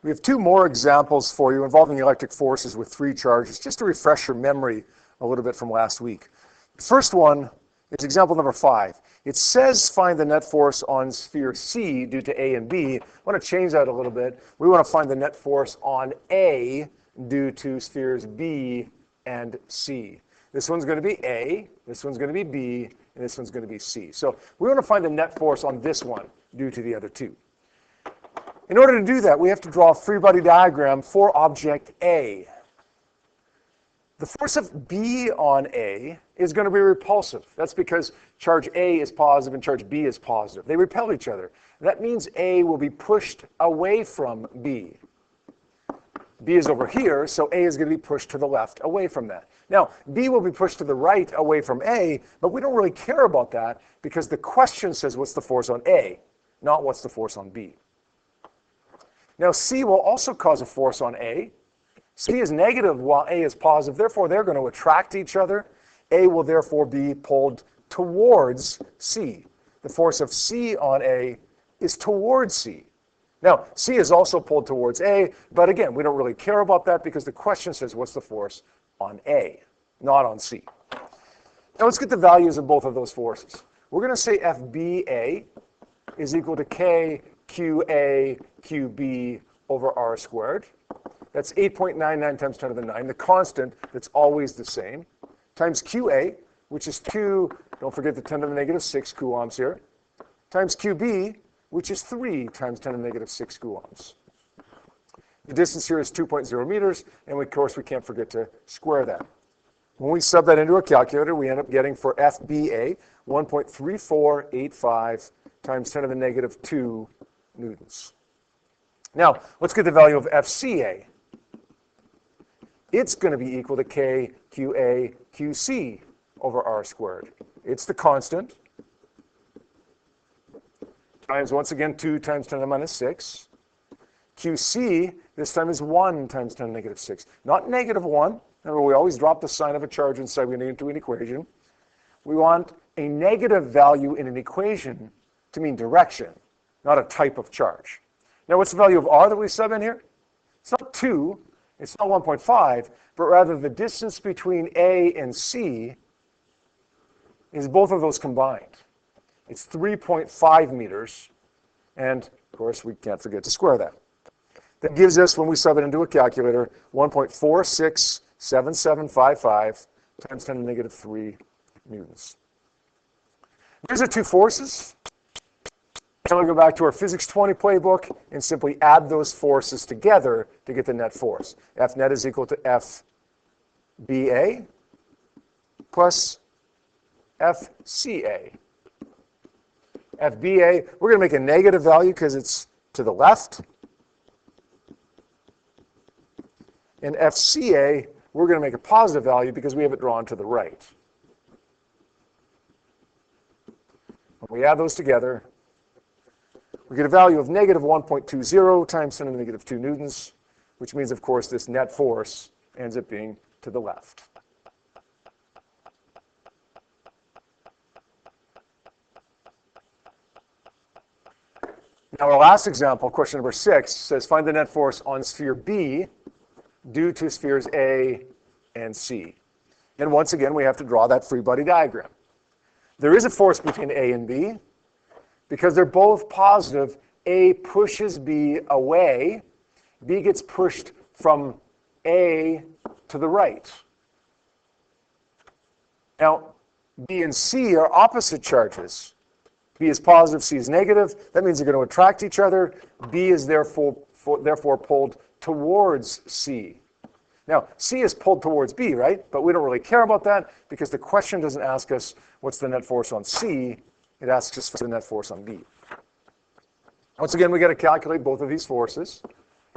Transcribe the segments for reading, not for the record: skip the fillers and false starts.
We have two more examples for you involving electric forces with three charges, just to refresh your memory a little bit from last week. The first one is example number 5. It says find the net force on sphere C due to A and B. I want to change that a little bit. We want to find the net force on A due to spheres B and C. This one's going to be A, this one's going to be B, and this one's going to be C. So we want to find the net force on this one due to the other two. In order to do that, we have to draw a free body diagram for object A. The force of B on A is going to be repulsive. That's because charge A is positive and charge B is positive. They repel each other. That means A will be pushed away from B. B is over here, so A is going to be pushed to the left, away from that. Now, B will be pushed to the right, away from A, but we don't really care about that because the question says what's the force on A, not what's the force on B. Now, C will also cause a force on A. C is negative while A is positive, therefore they're going to attract each other. A will therefore be pulled towards C. The force of C on A is towards C. Now, C is also pulled towards A, but again, we don't really care about that because the question says what's the force on A, not on C. Now let's get the values of both of those forces. We're going to say FBA is equal to KQA QB over R squared. That's 8.99 times 10 to the 9, the constant that's always the same, times QA, which is 2, don't forget the 10 to the negative 6 coulombs here, times QB, which is 3 times 10 to the negative 6 coulombs. The distance here is 2.0 meters, and of course we can't forget to square that. When we sub that into a calculator, we end up getting for FBA 1.3485 times 10 to the negative 2 newtons. Now, let's get the value of FCA. It's going to be equal to KQA QC over R squared. It's the constant, times, once again, 2 times 10 to the minus 6. QC, this time, is 1 times 10 to the negative 6. Not negative 1. Remember, we always drop the sign of a charge inside we get into an equation. We want a negative value in an equation to mean direction, not a type of charge. Now, what's the value of R that we sub in here? It's not 2, it's not 1.5, but rather the distance between A and C is both of those combined. It's 3.5 meters, and of course, we can't forget to square that. That gives us, when we sub it into a calculator, 1.467755 times 10 to the negative 3 newtons. These are two forces. Now we'll go back to our Physics 20 playbook and simply add those forces together to get the net force. F net is equal to FBA plus FCA. FBA, we're going to make a negative value because it's to the left. And FCA, we're going to make a positive value because we have it drawn to the right. When we add those together, we get a value of negative 1.20 times 10 to the negative 2 newtons, which means, of course, this net force ends up being to the left. Now, our last example, question number 6, says find the net force on sphere B due to spheres A and C. And once again, we have to draw that free body diagram. There is a force between A and B. Because they're both positive, A pushes B away. B gets pushed from A to the right. Now, B and C are opposite charges. B is positive, C is negative. That means they're going to attract each other. B is therefore pulled towards C. Now, C is pulled towards B, right? But we don't really care about that because the question doesn't ask us what's the net force on C. It asks us for the net force on B. Once again, we got to calculate both of these forces.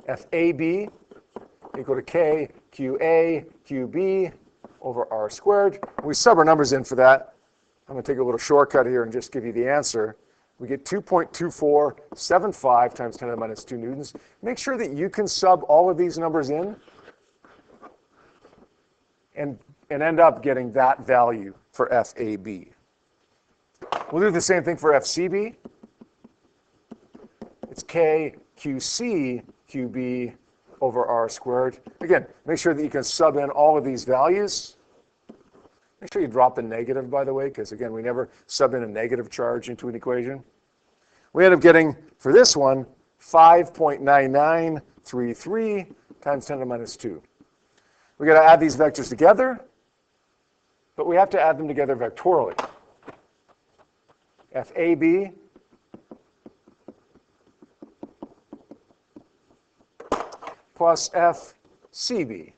FAB equal to KQA QB over R squared. We sub our numbers in for that. I'm going to take a little shortcut here and just give you the answer. We get 2.2475 times 10 to the minus 2 newtons. Make sure that you can sub all of these numbers in and end up getting that value for FAB. We'll do the same thing for FCB. It's KQC QB over R squared. Again, make sure that you can sub in all of these values. Make sure you drop the negative, by the way, because again, we never sub in a negative charge into an equation. We end up getting, for this one, 5.9933 times 10 to the minus 2. We got to add these vectors together, but we have to add them together vectorially. FAB plus FCB.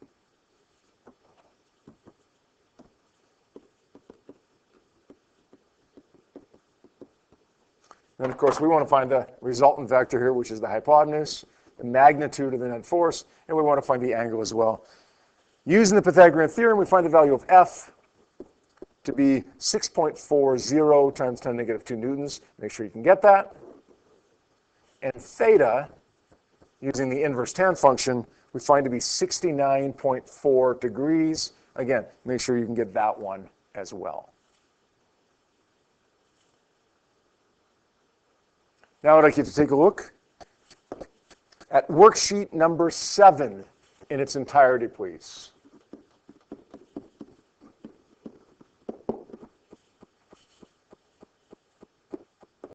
And of course, we want to find the resultant vector here, which is the hypotenuse, the magnitude of the net force, and we want to find the angle as well. Using the Pythagorean theorem, we find the value of F to be 6.40 times 10 to the negative 2 newtons. Make sure you can get that. And theta, using the inverse tan function, we find to be 69.4 degrees. Again, make sure you can get that one as well. Now I'd like you to take a look at worksheet number 7 in its entirety, please.